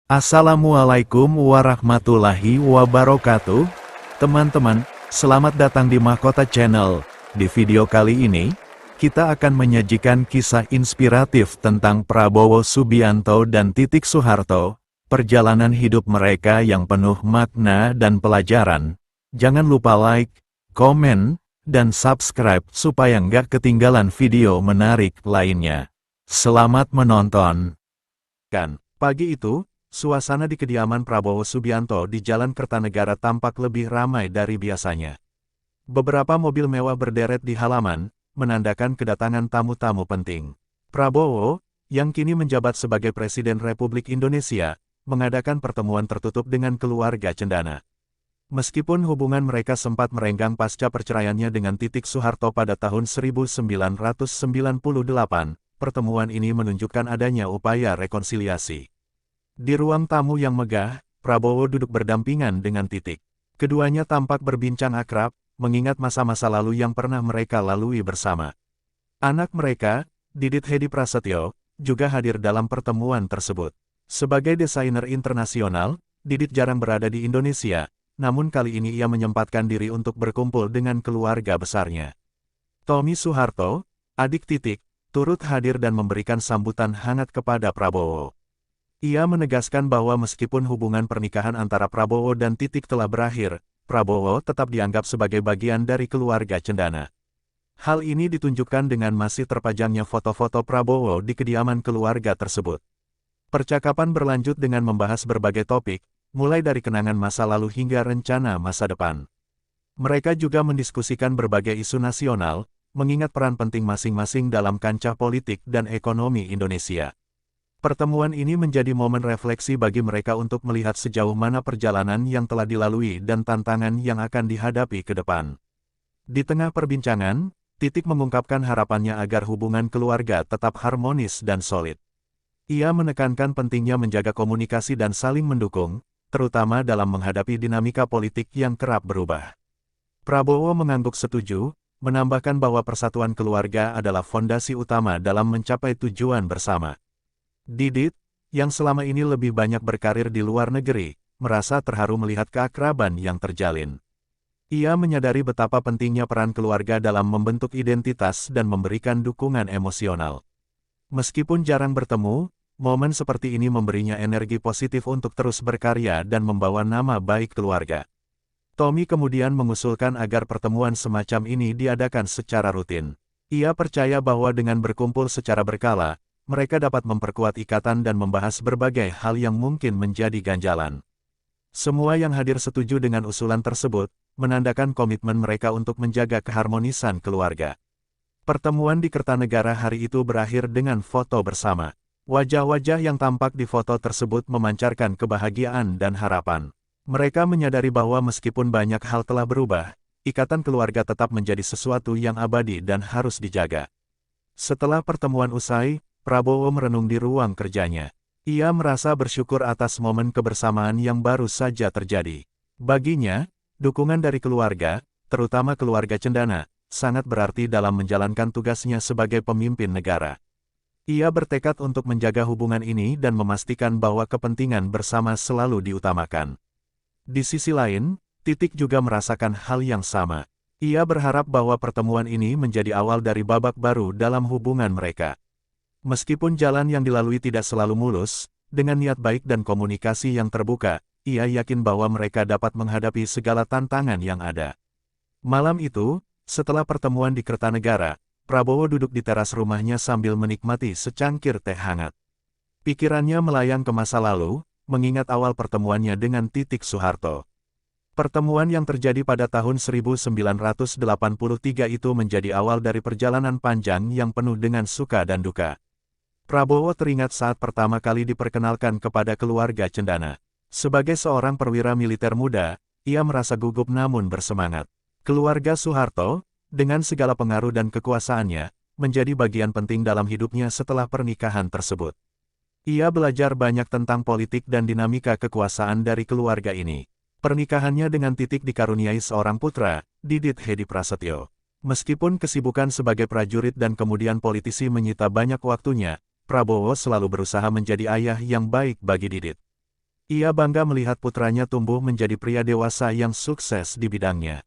Assalamualaikum warahmatullahi wabarakatuh. Teman-teman, selamat datang di Mahkota Channel. Di video kali ini, kita akan menyajikan kisah inspiratif tentang Prabowo Subianto dan Titik Soeharto, perjalanan hidup mereka yang penuh makna dan pelajaran. Jangan lupa like, komen, dan subscribe supaya nggak ketinggalan video menarik lainnya. Selamat menonton. Pagi itu, suasana di kediaman Prabowo Subianto di Jalan Kertanegara tampak lebih ramai dari biasanya. Beberapa mobil mewah berderet di halaman, menandakan kedatangan tamu-tamu penting. Prabowo, yang kini menjabat sebagai Presiden Republik Indonesia, mengadakan pertemuan tertutup dengan keluarga cendana. Meskipun hubungan mereka sempat merenggang pasca perceraiannya dengan Titik Soeharto pada tahun 1998, pertemuan ini menunjukkan adanya upaya rekonsiliasi. Di ruang tamu yang megah, Prabowo duduk berdampingan dengan Titik. Keduanya tampak berbincang akrab, mengingat masa-masa lalu yang pernah mereka lalui bersama. Anak mereka, Didit Hedi Prasetyo, juga hadir dalam pertemuan tersebut. Sebagai desainer internasional, Didit jarang berada di Indonesia, namun kali ini ia menyempatkan diri untuk berkumpul dengan keluarga besarnya. Tommy Soeharto, adik Titik, turut hadir dan memberikan sambutan hangat kepada Prabowo. Ia menegaskan bahwa meskipun hubungan pernikahan antara Prabowo dan Titik telah berakhir, Prabowo tetap dianggap sebagai bagian dari keluarga cendana. Hal ini ditunjukkan dengan masih terpajangnya foto-foto Prabowo di kediaman keluarga tersebut. Percakapan berlanjut dengan membahas berbagai topik, mulai dari kenangan masa lalu hingga rencana masa depan. Mereka juga mendiskusikan berbagai isu nasional, mengingat peran penting masing-masing dalam kancah politik dan ekonomi Indonesia. Pertemuan ini menjadi momen refleksi bagi mereka untuk melihat sejauh mana perjalanan yang telah dilalui dan tantangan yang akan dihadapi ke depan. Di tengah perbincangan, Titik mengungkapkan harapannya agar hubungan keluarga tetap harmonis dan solid. Ia menekankan pentingnya menjaga komunikasi dan saling mendukung, terutama dalam menghadapi dinamika politik yang kerap berubah. Prabowo mengangguk setuju, menambahkan bahwa persatuan keluarga adalah fondasi utama dalam mencapai tujuan bersama. Didit, yang selama ini lebih banyak berkarir di luar negeri, merasa terharu melihat keakraban yang terjalin. Ia menyadari betapa pentingnya peran keluarga dalam membentuk identitas dan memberikan dukungan emosional. Meskipun jarang bertemu, momen seperti ini memberinya energi positif untuk terus berkarya dan membawa nama baik keluarga. Tommy kemudian mengusulkan agar pertemuan semacam ini diadakan secara rutin. Ia percaya bahwa dengan berkumpul secara berkala, mereka dapat memperkuat ikatan dan membahas berbagai hal yang mungkin menjadi ganjalan. Semua yang hadir setuju dengan usulan tersebut, menandakan komitmen mereka untuk menjaga keharmonisan keluarga. Pertemuan di Kertanegara hari itu berakhir dengan foto bersama. Wajah-wajah yang tampak di foto tersebut memancarkan kebahagiaan dan harapan. Mereka menyadari bahwa meskipun banyak hal telah berubah, ikatan keluarga tetap menjadi sesuatu yang abadi dan harus dijaga. Setelah pertemuan usai, Prabowo merenung di ruang kerjanya. Ia merasa bersyukur atas momen kebersamaan yang baru saja terjadi. Baginya, dukungan dari keluarga, terutama keluarga cendana, sangat berarti dalam menjalankan tugasnya sebagai pemimpin negara. Ia bertekad untuk menjaga hubungan ini dan memastikan bahwa kepentingan bersama selalu diutamakan. Di sisi lain, Titik juga merasakan hal yang sama. Ia berharap bahwa pertemuan ini menjadi awal dari babak baru dalam hubungan mereka. Meskipun jalan yang dilalui tidak selalu mulus, dengan niat baik dan komunikasi yang terbuka, ia yakin bahwa mereka dapat menghadapi segala tantangan yang ada. Malam itu, setelah pertemuan di Kertanegara, Prabowo duduk di teras rumahnya sambil menikmati secangkir teh hangat. Pikirannya melayang ke masa lalu, mengingat awal pertemuannya dengan Titik Soeharto. Pertemuan yang terjadi pada tahun 1983 itu menjadi awal dari perjalanan panjang yang penuh dengan suka dan duka. Prabowo teringat saat pertama kali diperkenalkan kepada keluarga cendana. Sebagai seorang perwira militer muda, ia merasa gugup namun bersemangat. Keluarga Soeharto, dengan segala pengaruh dan kekuasaannya, menjadi bagian penting dalam hidupnya setelah pernikahan tersebut. Ia belajar banyak tentang politik dan dinamika kekuasaan dari keluarga ini. Pernikahannya dengan Titik dikaruniai seorang putra, Didit Hedi Prasetyo. Meskipun kesibukan sebagai prajurit dan kemudian politisi menyita banyak waktunya, Prabowo selalu berusaha menjadi ayah yang baik bagi Didit. Ia bangga melihat putranya tumbuh menjadi pria dewasa yang sukses di bidangnya.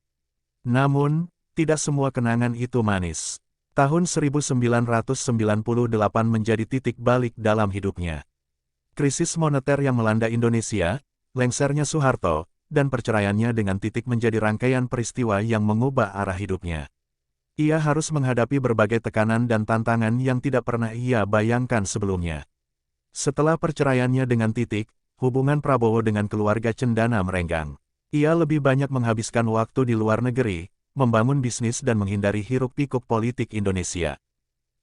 Namun, tidak semua kenangan itu manis. Tahun 1998 menjadi titik balik dalam hidupnya. Krisis moneter yang melanda Indonesia, lengsernya Soeharto, dan perceraiannya dengan Titik menjadi rangkaian peristiwa yang mengubah arah hidupnya. Ia harus menghadapi berbagai tekanan dan tantangan yang tidak pernah ia bayangkan sebelumnya. Setelah perceraiannya dengan Titik, hubungan Prabowo dengan keluarga Cendana merenggang. Ia lebih banyak menghabiskan waktu di luar negeri, membangun bisnis dan menghindari hiruk-pikuk politik Indonesia.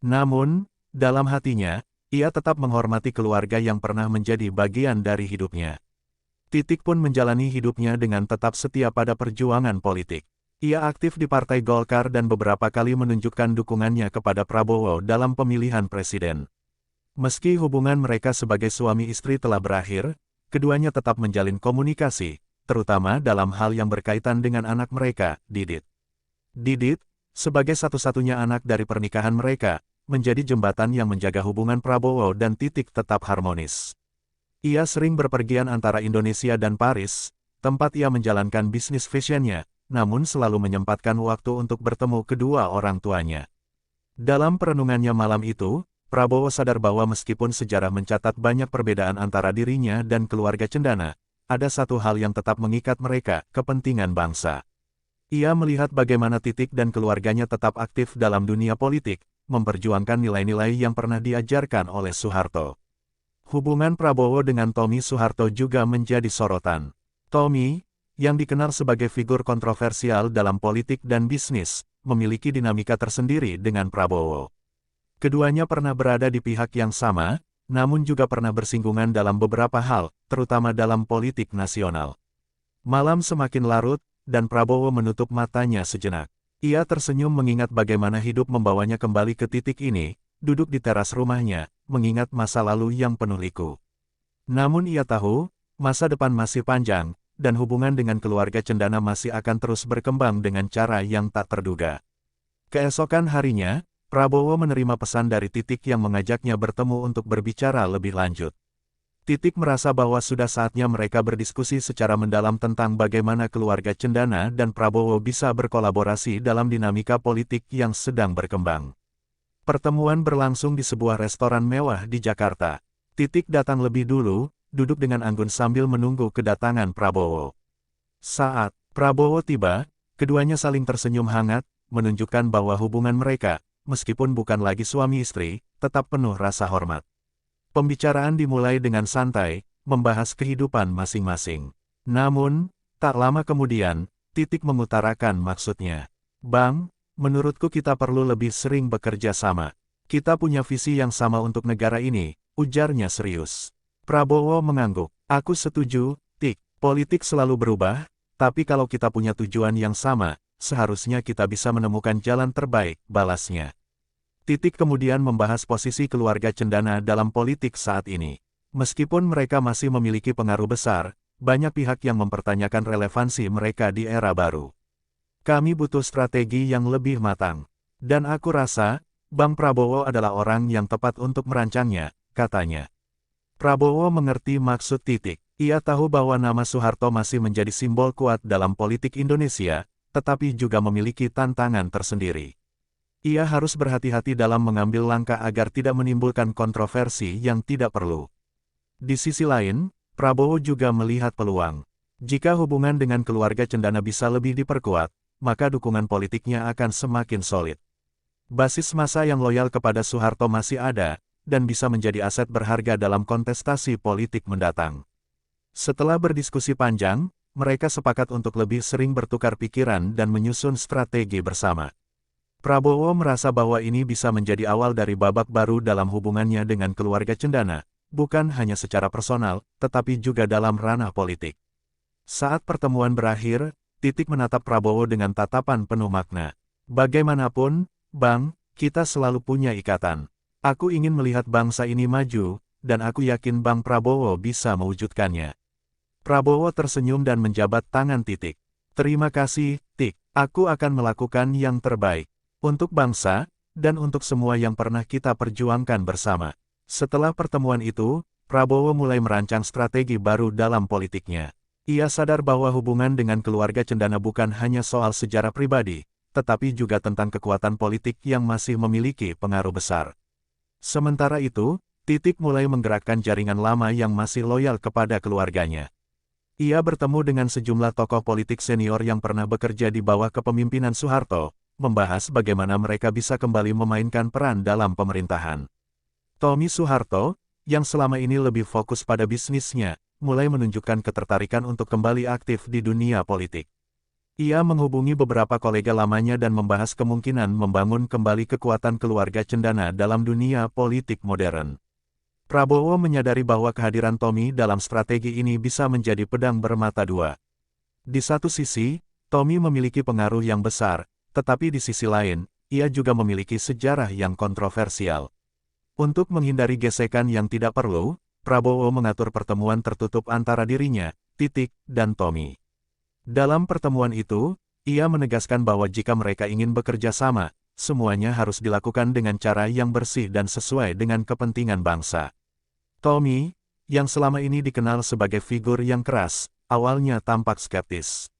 Namun, dalam hatinya, ia tetap menghormati keluarga yang pernah menjadi bagian dari hidupnya. Titik pun menjalani hidupnya dengan tetap setia pada perjuangan politik. Ia aktif di Partai Golkar dan beberapa kali menunjukkan dukungannya kepada Prabowo dalam pemilihan presiden. Meski hubungan mereka sebagai suami istri telah berakhir, keduanya tetap menjalin komunikasi, terutama dalam hal yang berkaitan dengan anak mereka, Didit. Didit, sebagai satu-satunya anak dari pernikahan mereka, menjadi jembatan yang menjaga hubungan Prabowo dan Titik tetap harmonis. Ia sering berpergian antara Indonesia dan Paris, tempat ia menjalankan bisnis fashionnya, namun selalu menyempatkan waktu untuk bertemu kedua orang tuanya. Dalam perenungannya malam itu, Prabowo sadar bahwa meskipun sejarah mencatat banyak perbedaan antara dirinya dan keluarga Cendana, ada satu hal yang tetap mengikat mereka, kepentingan bangsa. Ia melihat bagaimana Titik dan keluarganya tetap aktif dalam dunia politik, memperjuangkan nilai-nilai yang pernah diajarkan oleh Soeharto. Hubungan Prabowo dengan Tommy Soeharto juga menjadi sorotan. Tommy, yang dikenal sebagai figur kontroversial dalam politik dan bisnis, memiliki dinamika tersendiri dengan Prabowo. Keduanya pernah berada di pihak yang sama, namun juga pernah bersinggungan dalam beberapa hal, terutama dalam politik nasional. Malam semakin larut, dan Prabowo menutup matanya sejenak. Ia tersenyum mengingat bagaimana hidup membawanya kembali ke titik ini, duduk di teras rumahnya, mengingat masa lalu yang penuh liku. Namun ia tahu, masa depan masih panjang, dan hubungan dengan keluarga Cendana masih akan terus berkembang dengan cara yang tak terduga. Keesokan harinya, Prabowo menerima pesan dari Titik yang mengajaknya bertemu untuk berbicara lebih lanjut. Titik merasa bahwa sudah saatnya mereka berdiskusi secara mendalam tentang bagaimana keluarga Cendana dan Prabowo bisa berkolaborasi dalam dinamika politik yang sedang berkembang. Pertemuan berlangsung di sebuah restoran mewah di Jakarta. Titik datang lebih dulu, duduk dengan anggun sambil menunggu kedatangan Prabowo. Saat Prabowo tiba, keduanya saling tersenyum hangat, menunjukkan bahwa hubungan mereka, meskipun bukan lagi suami istri, tetap penuh rasa hormat. Pembicaraan dimulai dengan santai, membahas kehidupan masing-masing. Namun, tak lama kemudian, Titik mengutarakan maksudnya. Bang, menurutku kita perlu lebih sering bekerja sama. Kita punya visi yang sama untuk negara ini, ujarnya serius. Prabowo mengangguk. Aku setuju, Tik. Politik selalu berubah, tapi kalau kita punya tujuan yang sama, seharusnya kita bisa menemukan jalan terbaik, balasnya. Titik kemudian membahas posisi keluarga Cendana dalam politik saat ini. Meskipun mereka masih memiliki pengaruh besar, banyak pihak yang mempertanyakan relevansi mereka di era baru. Kami butuh strategi yang lebih matang. Dan aku rasa, Bang Prabowo adalah orang yang tepat untuk merancangnya, katanya. Prabowo mengerti maksud Titik. Ia tahu bahwa nama Soeharto masih menjadi simbol kuat dalam politik Indonesia, tetapi juga memiliki tantangan tersendiri. Ia harus berhati-hati dalam mengambil langkah agar tidak menimbulkan kontroversi yang tidak perlu. Di sisi lain, Prabowo juga melihat peluang. Jika hubungan dengan keluarga Cendana bisa lebih diperkuat, maka dukungan politiknya akan semakin solid. Basis massa yang loyal kepada Soeharto masih ada, dan bisa menjadi aset berharga dalam kontestasi politik mendatang. Setelah berdiskusi panjang, mereka sepakat untuk lebih sering bertukar pikiran dan menyusun strategi bersama. Prabowo merasa bahwa ini bisa menjadi awal dari babak baru dalam hubungannya dengan keluarga Cendana, bukan hanya secara personal, tetapi juga dalam ranah politik. Saat pertemuan berakhir, Titik menatap Prabowo dengan tatapan penuh makna. Bagaimanapun, Bang, kita selalu punya ikatan. Aku ingin melihat bangsa ini maju, dan aku yakin Bang Prabowo bisa mewujudkannya. Prabowo tersenyum dan menjabat tangan Titik. Terima kasih, Tik. Aku akan melakukan yang terbaik. Untuk bangsa, dan untuk semua yang pernah kita perjuangkan bersama. Setelah pertemuan itu, Prabowo mulai merancang strategi baru dalam politiknya. Ia sadar bahwa hubungan dengan keluarga Cendana bukan hanya soal sejarah pribadi, tetapi juga tentang kekuatan politik yang masih memiliki pengaruh besar. Sementara itu, Titik mulai menggerakkan jaringan lama yang masih loyal kepada keluarganya. Ia bertemu dengan sejumlah tokoh politik senior yang pernah bekerja di bawah kepemimpinan Soeharto, membahas bagaimana mereka bisa kembali memainkan peran dalam pemerintahan. Tommy Soeharto, yang selama ini lebih fokus pada bisnisnya, mulai menunjukkan ketertarikan untuk kembali aktif di dunia politik. Ia menghubungi beberapa kolega lamanya dan membahas kemungkinan membangun kembali kekuatan keluarga Cendana dalam dunia politik modern. Prabowo menyadari bahwa kehadiran Tommy dalam strategi ini bisa menjadi pedang bermata dua. Di satu sisi, Tommy memiliki pengaruh yang besar, tetapi di sisi lain, ia juga memiliki sejarah yang kontroversial. Untuk menghindari gesekan yang tidak perlu, Prabowo mengatur pertemuan tertutup antara dirinya, Titik, dan Tommy. Dalam pertemuan itu, ia menegaskan bahwa jika mereka ingin bekerja sama, semuanya harus dilakukan dengan cara yang bersih dan sesuai dengan kepentingan bangsa. Tommy, yang selama ini dikenal sebagai figur yang keras, awalnya tampak skeptis.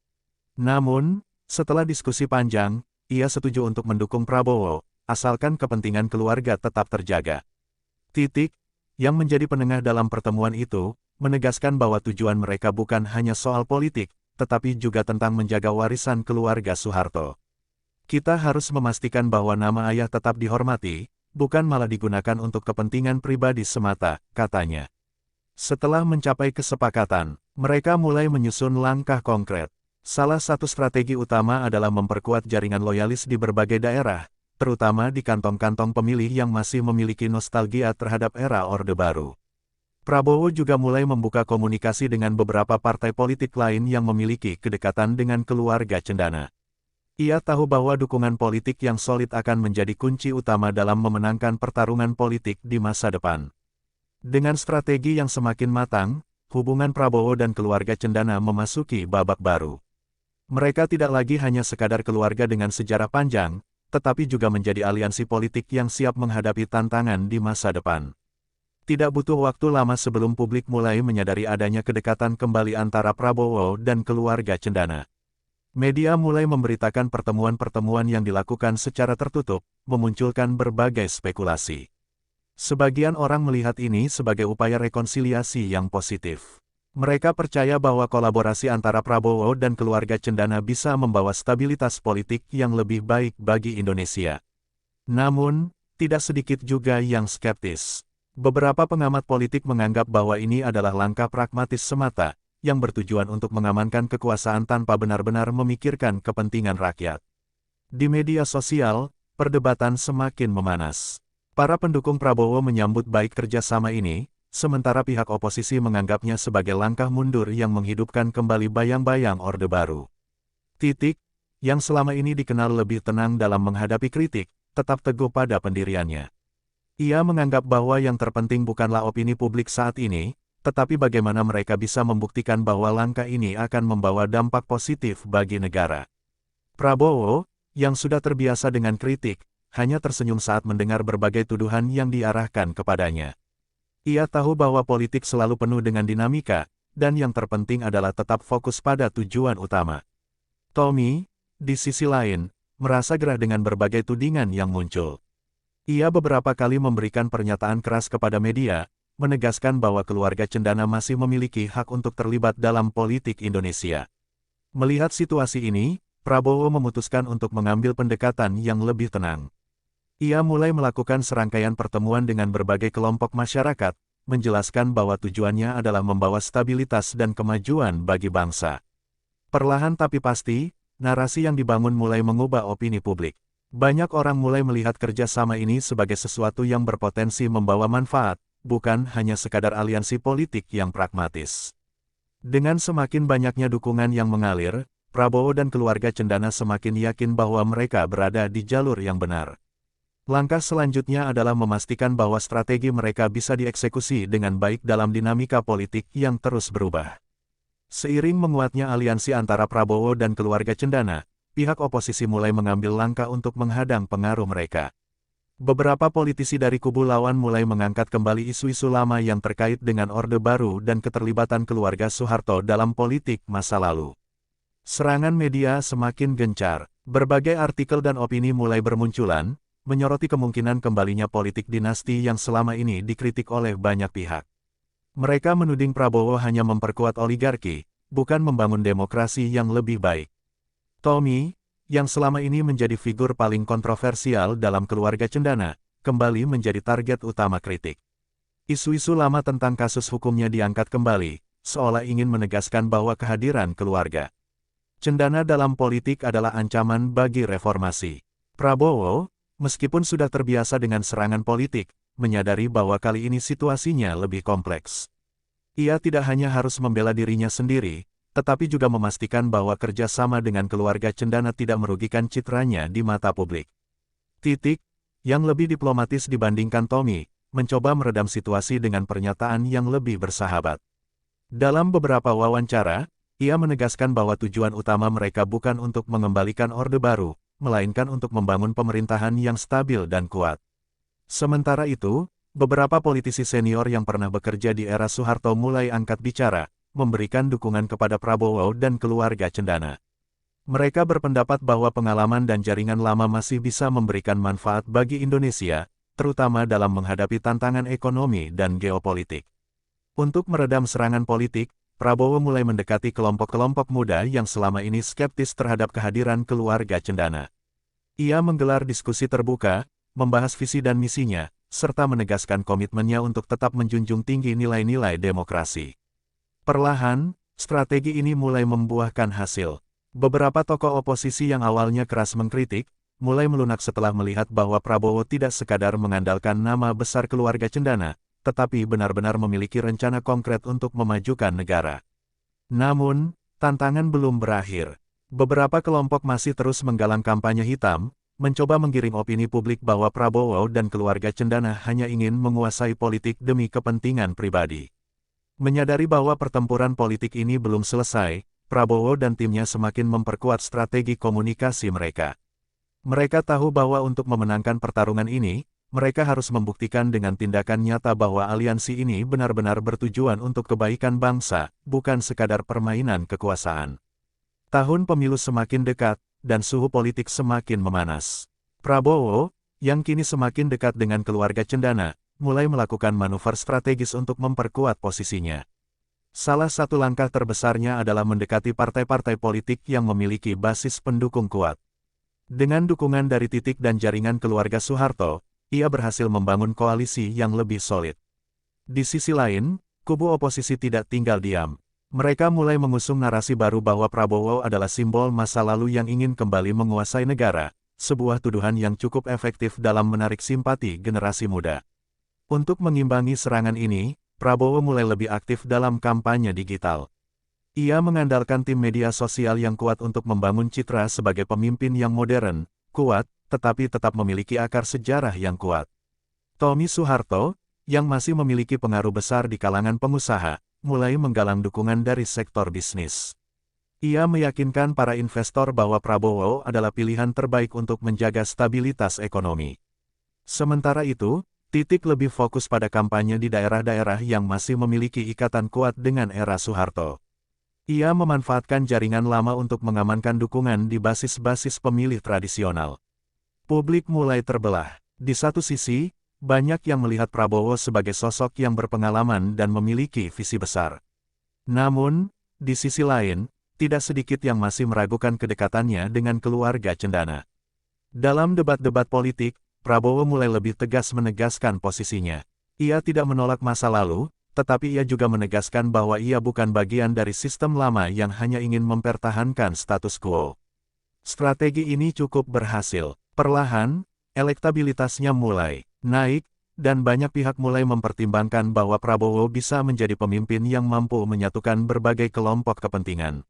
Namun, setelah diskusi panjang, ia setuju untuk mendukung Prabowo, asalkan kepentingan keluarga tetap terjaga. Titik, yang menjadi penengah dalam pertemuan itu, menegaskan bahwa tujuan mereka bukan hanya soal politik, tetapi juga tentang menjaga warisan keluarga Soeharto. Kita harus memastikan bahwa nama ayah tetap dihormati, bukan malah digunakan untuk kepentingan pribadi semata, katanya. Setelah mencapai kesepakatan, mereka mulai menyusun langkah konkret. Salah satu strategi utama adalah memperkuat jaringan loyalis di berbagai daerah, terutama di kantong-kantong pemilih yang masih memiliki nostalgia terhadap era Orde Baru. Prabowo juga mulai membuka komunikasi dengan beberapa partai politik lain yang memiliki kedekatan dengan keluarga Cendana. Ia tahu bahwa dukungan politik yang solid akan menjadi kunci utama dalam memenangkan pertarungan politik di masa depan. Dengan strategi yang semakin matang, hubungan Prabowo dan keluarga Cendana memasuki babak baru. Mereka tidak lagi hanya sekadar keluarga dengan sejarah panjang, tetapi juga menjadi aliansi politik yang siap menghadapi tantangan di masa depan. Tidak butuh waktu lama sebelum publik mulai menyadari adanya kedekatan kembali antara Prabowo dan keluarga Cendana. Media mulai memberitakan pertemuan-pertemuan yang dilakukan secara tertutup, memunculkan berbagai spekulasi. Sebagian orang melihat ini sebagai upaya rekonsiliasi yang positif. Mereka percaya bahwa kolaborasi antara Prabowo dan keluarga Cendana bisa membawa stabilitas politik yang lebih baik bagi Indonesia. Namun, tidak sedikit juga yang skeptis. Beberapa pengamat politik menganggap bahwa ini adalah langkah pragmatis semata, yang bertujuan untuk mengamankan kekuasaan tanpa benar-benar memikirkan kepentingan rakyat. Di media sosial, perdebatan semakin memanas. Para pendukung Prabowo menyambut baik kerjasama ini, sementara pihak oposisi menganggapnya sebagai langkah mundur yang menghidupkan kembali bayang-bayang Orde Baru. Titik, yang selama ini dikenal lebih tenang dalam menghadapi kritik, tetap teguh pada pendiriannya. Ia menganggap bahwa yang terpenting bukanlah opini publik saat ini, tetapi bagaimana mereka bisa membuktikan bahwa langkah ini akan membawa dampak positif bagi negara. Prabowo, yang sudah terbiasa dengan kritik, hanya tersenyum saat mendengar berbagai tuduhan yang diarahkan kepadanya. Ia tahu bahwa politik selalu penuh dengan dinamika, dan yang terpenting adalah tetap fokus pada tujuan utama. Tommy, di sisi lain, merasa gerah dengan berbagai tudingan yang muncul. Ia beberapa kali memberikan pernyataan keras kepada media, menegaskan bahwa keluarga Cendana masih memiliki hak untuk terlibat dalam politik Indonesia. Melihat situasi ini, Prabowo memutuskan untuk mengambil pendekatan yang lebih tenang. Ia mulai melakukan serangkaian pertemuan dengan berbagai kelompok masyarakat, menjelaskan bahwa tujuannya adalah membawa stabilitas dan kemajuan bagi bangsa. Perlahan tapi pasti, narasi yang dibangun mulai mengubah opini publik. Banyak orang mulai melihat kerjasama ini sebagai sesuatu yang berpotensi membawa manfaat, bukan hanya sekadar aliansi politik yang pragmatis. Dengan semakin banyaknya dukungan yang mengalir, Prabowo dan keluarga Cendana semakin yakin bahwa mereka berada di jalur yang benar. Langkah selanjutnya adalah memastikan bahwa strategi mereka bisa dieksekusi dengan baik dalam dinamika politik yang terus berubah. Seiring menguatnya aliansi antara Prabowo dan keluarga Cendana, pihak oposisi mulai mengambil langkah untuk menghadang pengaruh mereka. Beberapa politisi dari kubu lawan mulai mengangkat kembali isu-isu lama yang terkait dengan Orde Baru dan keterlibatan keluarga Soeharto dalam politik masa lalu. Serangan media semakin gencar. Berbagai artikel dan opini mulai bermunculan, menyoroti kemungkinan kembalinya politik dinasti yang selama ini dikritik oleh banyak pihak. Mereka menuding Prabowo hanya memperkuat oligarki, bukan membangun demokrasi yang lebih baik. Tommy, yang selama ini menjadi figur paling kontroversial dalam keluarga Cendana, kembali menjadi target utama kritik. Isu-isu lama tentang kasus hukumnya diangkat kembali, seolah ingin menegaskan bahwa kehadiran keluarga Cendana dalam politik adalah ancaman bagi reformasi. Prabowo, meskipun sudah terbiasa dengan serangan politik, menyadari bahwa kali ini situasinya lebih kompleks. Ia tidak hanya harus membela dirinya sendiri, tetapi juga memastikan bahwa kerjasama dengan keluarga Cendana tidak merugikan citranya di mata publik. Titik, yang lebih diplomatis dibandingkan Tommy, mencoba meredam situasi dengan pernyataan yang lebih bersahabat. Dalam beberapa wawancara, ia menegaskan bahwa tujuan utama mereka bukan untuk mengembalikan Orde Baru, melainkan untuk membangun pemerintahan yang stabil dan kuat. Sementara itu, beberapa politisi senior yang pernah bekerja di era Soeharto mulai angkat bicara, memberikan dukungan kepada Prabowo dan keluarga Cendana. Mereka berpendapat bahwa pengalaman dan jaringan lama masih bisa memberikan manfaat bagi Indonesia, terutama dalam menghadapi tantangan ekonomi dan geopolitik. Untuk meredam serangan politik, Prabowo mulai mendekati kelompok-kelompok muda yang selama ini skeptis terhadap kehadiran keluarga Cendana. Ia menggelar diskusi terbuka, membahas visi dan misinya, serta menegaskan komitmennya untuk tetap menjunjung tinggi nilai-nilai demokrasi. Perlahan, strategi ini mulai membuahkan hasil. Beberapa tokoh oposisi yang awalnya keras mengkritik, mulai melunak setelah melihat bahwa Prabowo tidak sekadar mengandalkan nama besar keluarga Cendana, tetapi benar-benar memiliki rencana konkret untuk memajukan negara. Namun, tantangan belum berakhir. Beberapa kelompok masih terus menggalang kampanye hitam, mencoba menggiring opini publik bahwa Prabowo dan keluarga Cendana hanya ingin menguasai politik demi kepentingan pribadi. Menyadari bahwa pertempuran politik ini belum selesai, Prabowo dan timnya semakin memperkuat strategi komunikasi mereka. Mereka tahu bahwa untuk memenangkan pertarungan ini, mereka harus membuktikan dengan tindakan nyata bahwa aliansi ini benar-benar bertujuan untuk kebaikan bangsa, bukan sekadar permainan kekuasaan. Tahun pemilu semakin dekat, dan suhu politik semakin memanas. Prabowo, yang kini semakin dekat dengan keluarga Cendana, mulai melakukan manuver strategis untuk memperkuat posisinya. Salah satu langkah terbesarnya adalah mendekati partai-partai politik yang memiliki basis pendukung kuat. Dengan dukungan dari Titik dan jaringan keluarga Soeharto, ia berhasil membangun koalisi yang lebih solid. Di sisi lain, kubu oposisi tidak tinggal diam. Mereka mulai mengusung narasi baru bahwa Prabowo adalah simbol masa lalu yang ingin kembali menguasai negara, sebuah tuduhan yang cukup efektif dalam menarik simpati generasi muda. Untuk mengimbangi serangan ini, Prabowo mulai lebih aktif dalam kampanye digital. Ia mengandalkan tim media sosial yang kuat untuk membangun citra sebagai pemimpin yang modern, kuat, tetapi tetap memiliki akar sejarah yang kuat. Tommy Soeharto, yang masih memiliki pengaruh besar di kalangan pengusaha, mulai menggalang dukungan dari sektor bisnis. Ia meyakinkan para investor bahwa Prabowo adalah pilihan terbaik untuk menjaga stabilitas ekonomi. Sementara itu, Titik lebih fokus pada kampanye di daerah-daerah yang masih memiliki ikatan kuat dengan era Soeharto. Ia memanfaatkan jaringan lama untuk mengamankan dukungan di basis-basis pemilih tradisional. Publik mulai terbelah. Di satu sisi, banyak yang melihat Prabowo sebagai sosok yang berpengalaman dan memiliki visi besar. Namun, di sisi lain, tidak sedikit yang masih meragukan kedekatannya dengan keluarga Cendana. Dalam debat-debat politik, Prabowo mulai lebih tegas menegaskan posisinya. Ia tidak menolak masa lalu, tetapi ia juga menegaskan bahwa ia bukan bagian dari sistem lama yang hanya ingin mempertahankan status quo. Strategi ini cukup berhasil. Perlahan, elektabilitasnya mulai naik, dan banyak pihak mulai mempertimbangkan bahwa Prabowo bisa menjadi pemimpin yang mampu menyatukan berbagai kelompok kepentingan.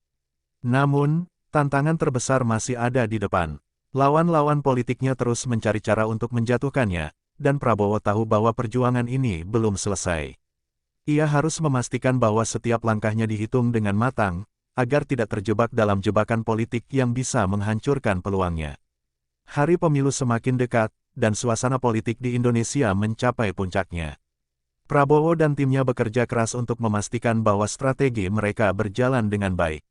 Namun, tantangan terbesar masih ada di depan. Lawan-lawan politiknya terus mencari cara untuk menjatuhkannya, dan Prabowo tahu bahwa perjuangan ini belum selesai. Ia harus memastikan bahwa setiap langkahnya dihitung dengan matang, agar tidak terjebak dalam jebakan politik yang bisa menghancurkan peluangnya. Hari pemilu semakin dekat, dan suasana politik di Indonesia mencapai puncaknya. Prabowo dan timnya bekerja keras untuk memastikan bahwa strategi mereka berjalan dengan baik.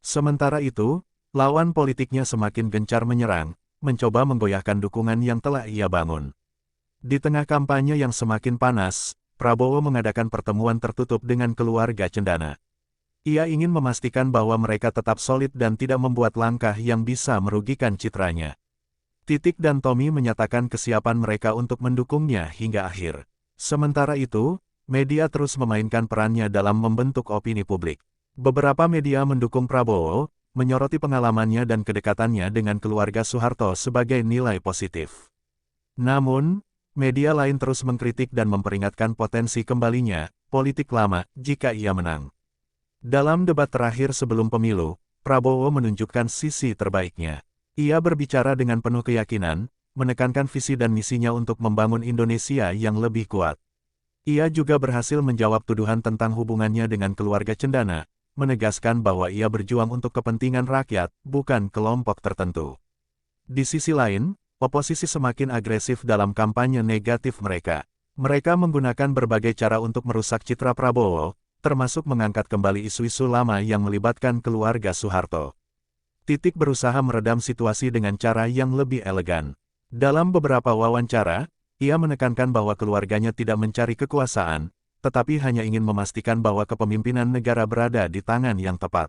Sementara itu, lawan politiknya semakin gencar menyerang, mencoba menggoyahkan dukungan yang telah ia bangun. Di tengah kampanye yang semakin panas, Prabowo mengadakan pertemuan tertutup dengan keluarga cendana. Ia ingin memastikan bahwa mereka tetap solid dan tidak membuat langkah yang bisa merugikan citranya. Titik dan Tommy menyatakan kesiapan mereka untuk mendukungnya hingga akhir. Sementara itu, media terus memainkan perannya dalam membentuk opini publik. Beberapa media mendukung Prabowo, menyoroti pengalamannya dan kedekatannya dengan keluarga Soeharto sebagai nilai positif. Namun, media lain terus mengkritik dan memperingatkan potensi kembalinya politik lama jika ia menang. Dalam debat terakhir sebelum pemilu, Prabowo menunjukkan sisi terbaiknya. Ia berbicara dengan penuh keyakinan, menekankan visi dan misinya untuk membangun Indonesia yang lebih kuat. Ia juga berhasil menjawab tuduhan tentang hubungannya dengan keluarga cendana, menegaskan bahwa ia berjuang untuk kepentingan rakyat, bukan kelompok tertentu. Di sisi lain, oposisi semakin agresif dalam kampanye negatif mereka. Mereka menggunakan berbagai cara untuk merusak citra Prabowo, termasuk mengangkat kembali isu-isu lama yang melibatkan keluarga Soeharto. Titik berusaha meredam situasi dengan cara yang lebih elegan. Dalam beberapa wawancara, ia menekankan bahwa keluarganya tidak mencari kekuasaan, tetapi hanya ingin memastikan bahwa kepemimpinan negara berada di tangan yang tepat.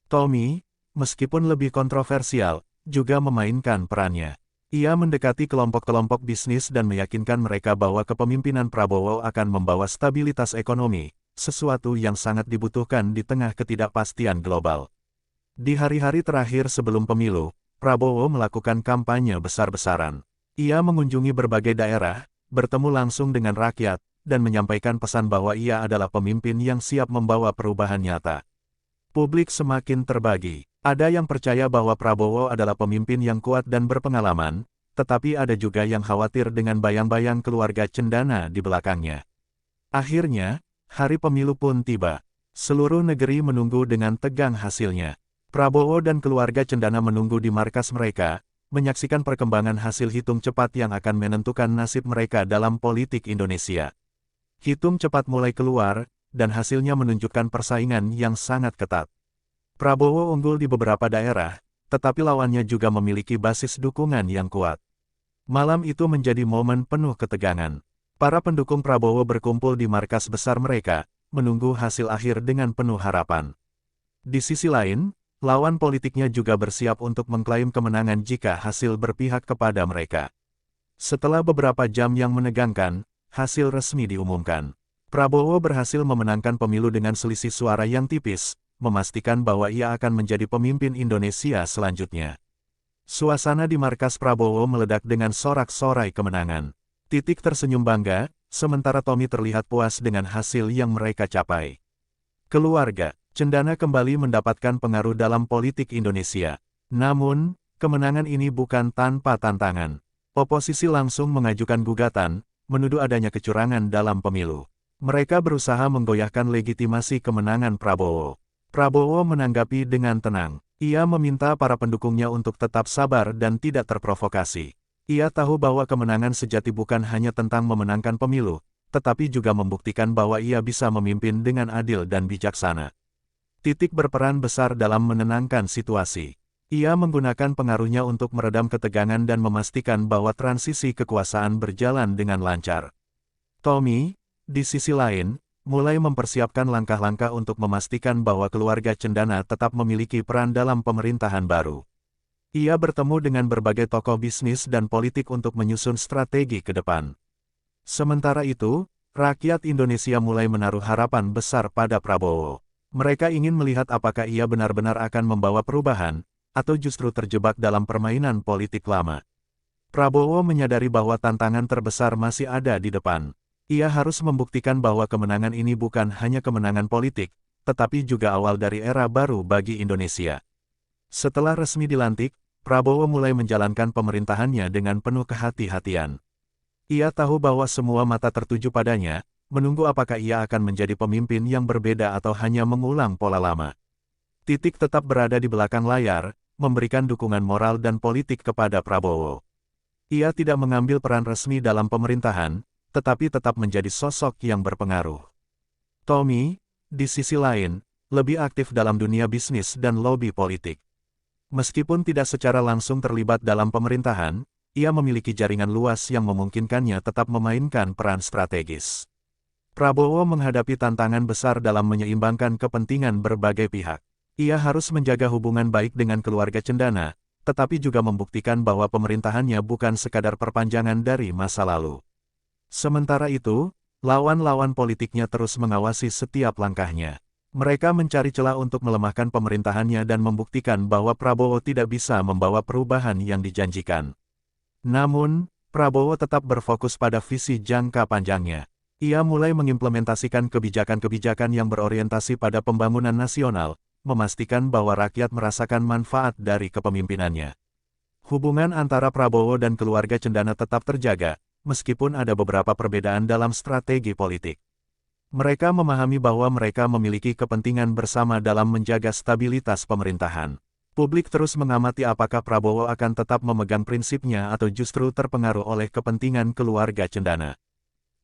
Tommy, meskipun lebih kontroversial, juga memainkan perannya. Ia mendekati kelompok-kelompok bisnis dan meyakinkan mereka bahwa kepemimpinan Prabowo akan membawa stabilitas ekonomi, sesuatu yang sangat dibutuhkan di tengah ketidakpastian global. Di hari-hari terakhir sebelum pemilu, Prabowo melakukan kampanye besar-besaran. Ia mengunjungi berbagai daerah, bertemu langsung dengan rakyat, dan menyampaikan pesan bahwa ia adalah pemimpin yang siap membawa perubahan nyata. Publik semakin terbagi. Ada yang percaya bahwa Prabowo adalah pemimpin yang kuat dan berpengalaman, tetapi ada juga yang khawatir dengan bayang-bayang keluarga cendana di belakangnya. Akhirnya, hari pemilu pun tiba. Seluruh negeri menunggu dengan tegang hasilnya. Prabowo dan keluarga cendana menunggu di markas mereka, menyaksikan perkembangan hasil hitung cepat yang akan menentukan nasib mereka dalam politik Indonesia. Hitung cepat mulai keluar, dan hasilnya menunjukkan persaingan yang sangat ketat. Prabowo unggul di beberapa daerah, tetapi lawannya juga memiliki basis dukungan yang kuat. Malam itu menjadi momen penuh ketegangan. Para pendukung Prabowo berkumpul di markas besar mereka, menunggu hasil akhir dengan penuh harapan. Di sisi lain, lawan politiknya juga bersiap untuk mengklaim kemenangan jika hasil berpihak kepada mereka. Setelah beberapa jam yang menegangkan, hasil resmi diumumkan. Prabowo berhasil memenangkan pemilu dengan selisih suara yang tipis, memastikan bahwa ia akan menjadi pemimpin Indonesia selanjutnya. Suasana di markas Prabowo meledak dengan sorak-sorai kemenangan. Titik tersenyum bangga, sementara Tommy terlihat puas dengan hasil yang mereka capai. Keluarga cendana kembali mendapatkan pengaruh dalam politik Indonesia. Namun, kemenangan ini bukan tanpa tantangan. Oposisi langsung mengajukan gugatan, menuduh adanya kecurangan dalam pemilu. Mereka berusaha menggoyahkan legitimasi kemenangan Prabowo. Prabowo menanggapi dengan tenang. Ia meminta para pendukungnya untuk tetap sabar dan tidak terprovokasi. Ia tahu bahwa kemenangan sejati bukan hanya tentang memenangkan pemilu, tetapi juga membuktikan bahwa ia bisa memimpin dengan adil dan bijaksana. Titik berperan besar dalam menenangkan situasi. Ia menggunakan pengaruhnya untuk meredam ketegangan dan memastikan bahwa transisi kekuasaan berjalan dengan lancar. Tommy, di sisi lain, mulai mempersiapkan langkah-langkah untuk memastikan bahwa keluarga cendana tetap memiliki peran dalam pemerintahan baru. Ia bertemu dengan berbagai tokoh bisnis dan politik untuk menyusun strategi ke depan. Sementara itu, rakyat Indonesia mulai menaruh harapan besar pada Prabowo. Mereka ingin melihat apakah ia benar-benar akan membawa perubahan, atau justru terjebak dalam permainan politik lama. Prabowo menyadari bahwa tantangan terbesar masih ada di depan. Ia harus membuktikan bahwa kemenangan ini bukan hanya kemenangan politik, tetapi juga awal dari era baru bagi Indonesia. Setelah resmi dilantik, Prabowo mulai menjalankan pemerintahannya dengan penuh kehati-hatian. Ia tahu bahwa semua mata tertuju padanya, menunggu apakah ia akan menjadi pemimpin yang berbeda atau hanya mengulang pola lama. Titik tetap berada di belakang layar, memberikan dukungan moral dan politik kepada Prabowo. Ia tidak mengambil peran resmi dalam pemerintahan, tetapi tetap menjadi sosok yang berpengaruh. Tommy, di sisi lain, lebih aktif dalam dunia bisnis dan lobi politik. Meskipun tidak secara langsung terlibat dalam pemerintahan, ia memiliki jaringan luas yang memungkinkannya tetap memainkan peran strategis. Prabowo menghadapi tantangan besar dalam menyeimbangkan kepentingan berbagai pihak. Ia harus menjaga hubungan baik dengan keluarga Cendana, tetapi juga membuktikan bahwa pemerintahannya bukan sekadar perpanjangan dari masa lalu. Sementara itu, lawan-lawan politiknya terus mengawasi setiap langkahnya. Mereka mencari celah untuk melemahkan pemerintahannya dan membuktikan bahwa Prabowo tidak bisa membawa perubahan yang dijanjikan. Namun, Prabowo tetap berfokus pada visi jangka panjangnya. Ia mulai mengimplementasikan kebijakan-kebijakan yang berorientasi pada pembangunan nasional, memastikan bahwa rakyat merasakan manfaat dari kepemimpinannya. Hubungan antara Prabowo dan keluarga Cendana tetap terjaga, meskipun ada beberapa perbedaan dalam strategi politik. Mereka memahami bahwa mereka memiliki kepentingan bersama dalam menjaga stabilitas pemerintahan. Publik terus mengamati apakah Prabowo akan tetap memegang prinsipnya atau justru terpengaruh oleh kepentingan keluarga Cendana.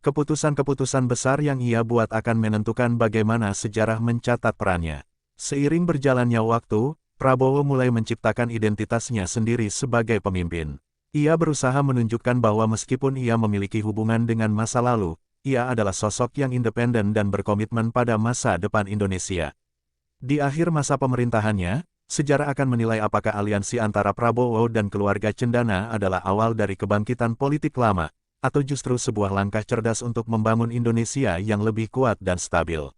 Keputusan-keputusan besar yang ia buat akan menentukan bagaimana sejarah mencatat perannya. Seiring berjalannya waktu, Prabowo mulai menciptakan identitasnya sendiri sebagai pemimpin. Ia berusaha menunjukkan bahwa meskipun ia memiliki hubungan dengan masa lalu, ia adalah sosok yang independen dan berkomitmen pada masa depan Indonesia. Di akhir masa pemerintahannya, sejarah akan menilai apakah aliansi antara Prabowo dan keluarga Cendana adalah awal dari kebangkitan politik lama, atau justru sebuah langkah cerdas untuk membangun Indonesia yang lebih kuat dan stabil.